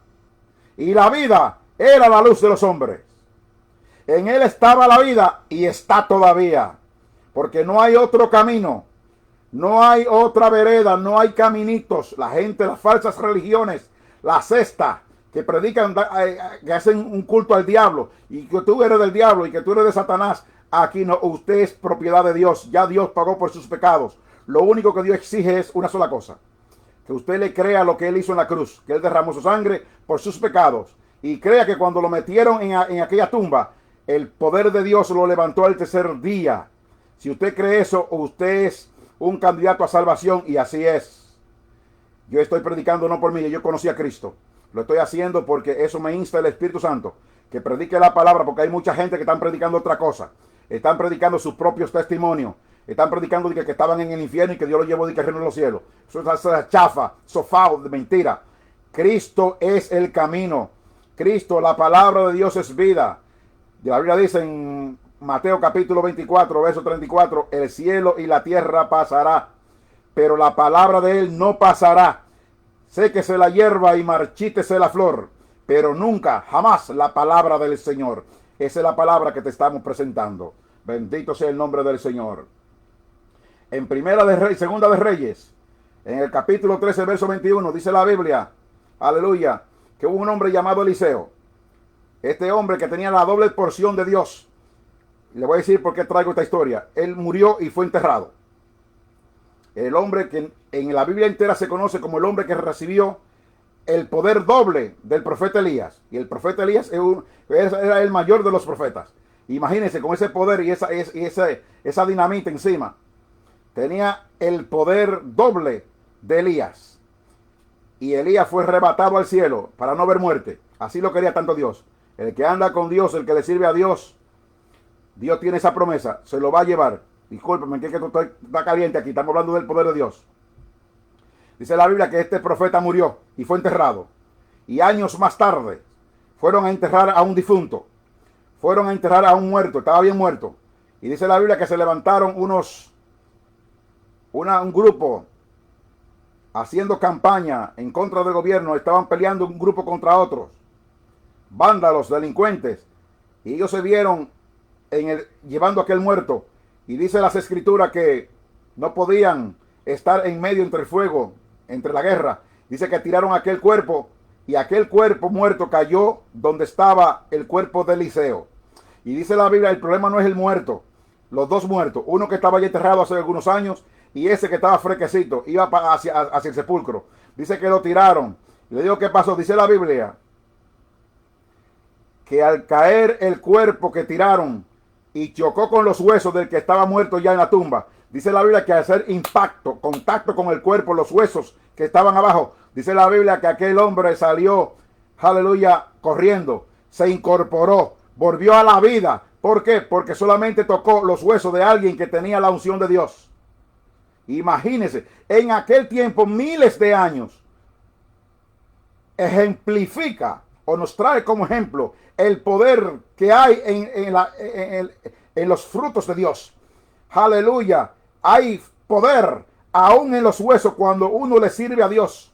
y la vida era la luz de los hombres. En Él estaba la vida y está todavía, porque no hay otro camino, no hay otra vereda, no hay caminitos. La gente, las falsas religiones, la secta, que predican, que hacen un culto al diablo, y que tú eres del diablo y que tú eres de Satanás. Aquí no, usted es propiedad de Dios. Ya Dios pagó por sus pecados. Lo único que Dios exige es una sola cosa: que usted le crea lo que Él hizo en la cruz, que Él derramó su sangre por sus pecados, y crea que cuando lo metieron en aquella tumba, el poder de Dios lo levantó al tercer día. Si usted cree eso, usted es un candidato a salvación, y así es. Yo estoy predicando no por mí, yo conocí a Cristo. Lo estoy haciendo porque eso me insta el Espíritu Santo, que predique la palabra, porque hay mucha gente que están predicando otra cosa. Están predicando sus propios testimonios. Están predicando de que estaban en el infierno y que Dios los llevó de que reino en los cielos. Eso es chafa, sofao, de mentira. Cristo es el camino. Cristo, la palabra de Dios es vida. Y la Biblia dice en Mateo capítulo 24, verso 34, el cielo y la tierra pasará, pero la palabra de Él no pasará. Séquese la hierba y marchítese la flor, pero nunca, jamás la palabra del Señor. Esa es la palabra que te estamos presentando. Bendito sea el nombre del Señor. En Segunda de Reyes, en el capítulo 13, verso 21, dice la Biblia, aleluya, que hubo un hombre llamado Eliseo. Este hombre que tenía la doble porción de Dios. Le voy a decir por qué traigo esta historia. Él murió y fue enterrado. El hombre que en la Biblia entera se conoce como el hombre que recibió el poder doble del profeta Elías. Y el profeta Elías era el mayor de los profetas. Imagínense, con ese poder y esa dinamita encima. Tenía el poder doble de Elías. Y Elías fue arrebatado al cielo para no ver muerte. Así lo quería tanto Dios. El que anda con Dios, el que le sirve a Dios, Dios tiene esa promesa, se lo va a llevar. Discúlpeme, que esto está caliente aquí, estamos hablando del poder de Dios. Dice la Biblia que este profeta murió y fue enterrado. Y años más tarde fueron a enterrar a un difunto. Fueron a enterrar a un muerto, estaba bien muerto. Y dice la Biblia que se levantaron un grupo haciendo campaña en contra del gobierno. Estaban peleando un grupo contra otros. Vándalos, delincuentes. Y ellos se vieron llevando a aquel muerto. Y dice las escrituras que no podían estar en medio entre el fuego, entre la guerra. Dice que tiraron aquel cuerpo y aquel cuerpo muerto cayó donde estaba el cuerpo de Eliseo. Y dice la Biblia, el problema no es el muerto, los dos muertos, uno que estaba ya enterrado hace algunos años y ese que estaba fresquecito, iba hacia el sepulcro. Dice que lo tiraron. Le digo, ¿qué pasó? Dice la Biblia que al caer el cuerpo que tiraron y chocó con los huesos del que estaba muerto ya en la tumba, dice la Biblia que al hacer contacto con el cuerpo, los huesos que estaban abajo, dice la Biblia que aquel hombre salió, aleluya, corriendo, se incorporó, volvió a la vida. ¿Por qué? Porque solamente tocó los huesos de alguien que tenía la unción de Dios. Imagínense, en aquel tiempo, miles de años, ejemplifica o nos trae como ejemplo el poder que hay en los frutos de Dios. Aleluya. Hay poder aún en los huesos cuando uno le sirve a Dios.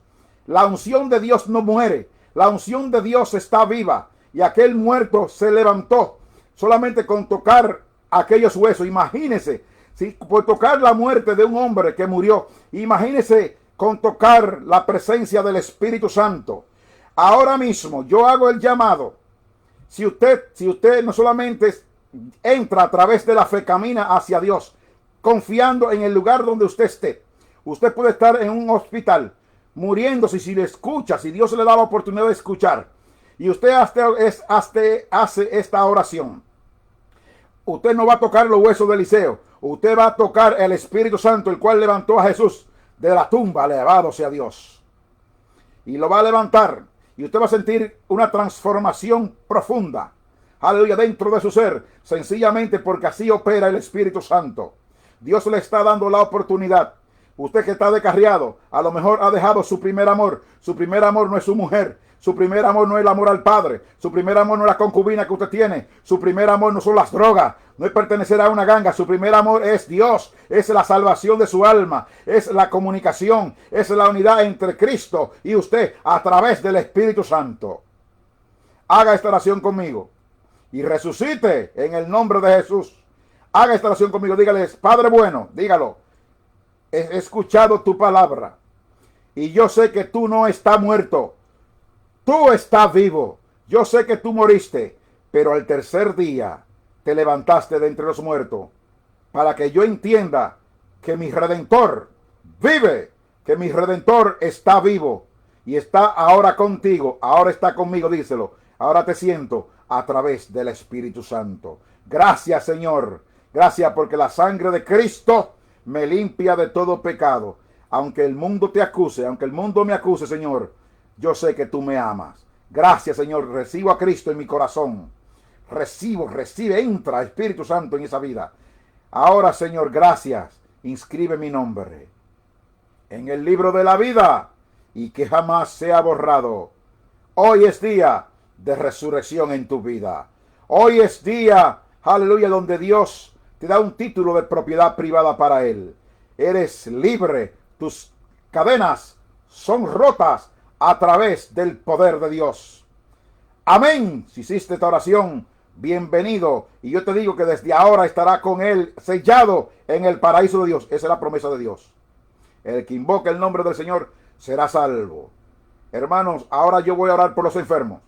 La unción de Dios no muere. La unción de Dios está viva. Y aquel muerto se levantó solamente con tocar aquellos huesos. Imagínense, si por tocar la muerte de un hombre que murió, imagínense con tocar la presencia del Espíritu Santo. Ahora mismo yo hago el llamado. Si usted no solamente entra a través de la fe, camina hacia Dios, confiando en el lugar donde usted esté. Usted puede estar en un hospital muriéndose, si le escucha, si Dios le da la oportunidad de escuchar, y usted hace esta oración. Usted no va a tocar los huesos de Eliseo. Usted va a tocar el Espíritu Santo, el cual levantó a Jesús de la tumba. Alabado sea Dios. Y lo va a levantar. Y usted va a sentir una transformación profunda. Aleluya, dentro de su ser. Sencillamente porque así opera el Espíritu Santo. Dios le está dando la oportunidad. Usted que está descarriado, a lo mejor ha dejado su primer amor. Su primer amor no es su mujer. Su primer amor no es el amor al Padre. Su primer amor no es la concubina que usted tiene. Su primer amor no son las drogas. No es pertenecer a una ganga. Su primer amor es Dios. Es la salvación de su alma. Es la comunicación. Es la unidad entre Cristo y usted a través del Espíritu Santo. Haga esta oración conmigo. Y resucite en el nombre de Jesús. Haga esta oración conmigo. Dígale, Padre bueno, dígalo. He escuchado tu palabra. Y yo sé que tú no estás muerto. Tú estás vivo. Yo sé que tú moriste, pero al tercer día te levantaste de entre los muertos, para que yo entienda que mi Redentor vive, que mi Redentor está vivo y está ahora contigo, ahora está conmigo, díselo. Ahora te siento a través del Espíritu Santo. Gracias, Señor. Gracias porque la sangre de Cristo me limpia de todo pecado. Aunque el mundo te acuse, aunque el mundo me acuse, Señor, yo sé que tú me amas. Gracias, Señor. Recibo a Cristo en mi corazón. Recibe, entra Espíritu Santo en esa vida. Ahora, Señor, gracias. Inscribe mi nombre en el libro de la vida y que jamás sea borrado. Hoy es día de resurrección en tu vida. Hoy es día, aleluya, donde Dios te da un título de propiedad privada para Él. Eres libre. Tus cadenas son rotas a través del poder de Dios. Amén. Si hiciste esta oración, bienvenido. Y yo te digo que desde ahora estará con Él sellado en el paraíso de Dios. Esa es la promesa de Dios. El que invoque el nombre del Señor será salvo. Hermanos, ahora yo voy a orar por los enfermos.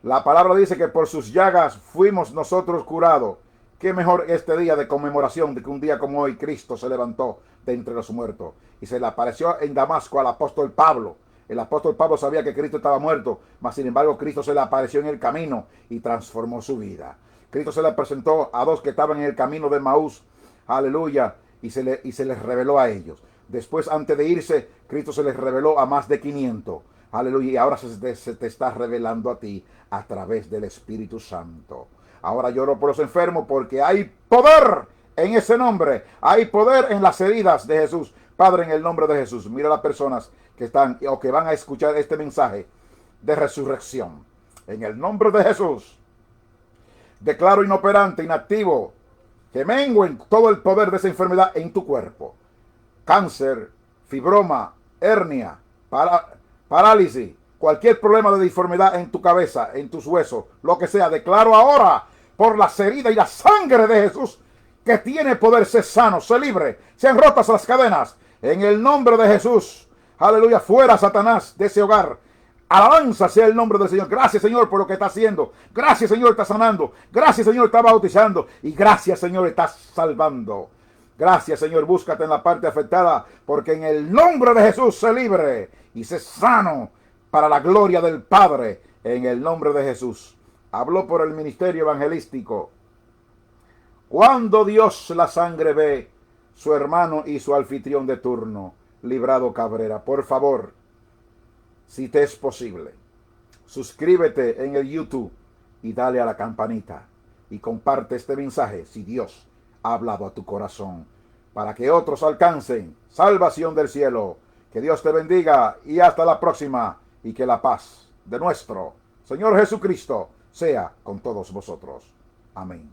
La palabra dice que por sus llagas fuimos nosotros curados. Qué mejor este día de conmemoración de que un día como hoy Cristo se levantó de entre los muertos y se le apareció en Damasco al apóstol Pablo. El apóstol Pablo sabía que Cristo estaba muerto, mas sin embargo Cristo se le apareció en el camino y transformó su vida. Cristo se le presentó a dos que estaban en el camino de Maús, aleluya, y se les reveló a ellos. Después, antes de irse, Cristo se les reveló a más de 500, aleluya, y ahora se te está revelando a ti a través del Espíritu Santo. Ahora lloro por los enfermos porque hay poder en ese nombre, hay poder en las heridas de Jesús. Padre, en el nombre de Jesús, mira a las personas que están o que van a escuchar este mensaje de resurrección. En el nombre de Jesús, declaro inoperante, inactivo, que mengüen todo el poder de esa enfermedad en tu cuerpo. Cáncer, fibroma, hernia, parálisis, cualquier problema de deformidad en tu cabeza, en tus huesos, lo que sea, declaro ahora por las heridas y la sangre de Jesús que tiene poder, ser sano, ser libre, sean rotas las cadenas. En el nombre de Jesús, aleluya, fuera Satanás de ese hogar. Alabanza sea el nombre del Señor. Gracias, Señor, por lo que está haciendo. Gracias, Señor, está sanando. Gracias, Señor, está bautizando. Y gracias, Señor, está salvando. Gracias, Señor, búscate en la parte afectada, porque en el nombre de Jesús sé libre y sé sano para la gloria del Padre. En el nombre de Jesús. Habló por el ministerio evangelístico. Cuando Dios la sangre ve, su hermano y su anfitrión de turno, Librado Cabrera. Por favor, si te es posible, suscríbete en el YouTube y dale a la campanita y comparte este mensaje si Dios ha hablado a tu corazón, para que otros alcancen salvación del cielo. Que Dios te bendiga y hasta la próxima. y que la paz de nuestro Señor Jesucristo sea con todos vosotros. Amén.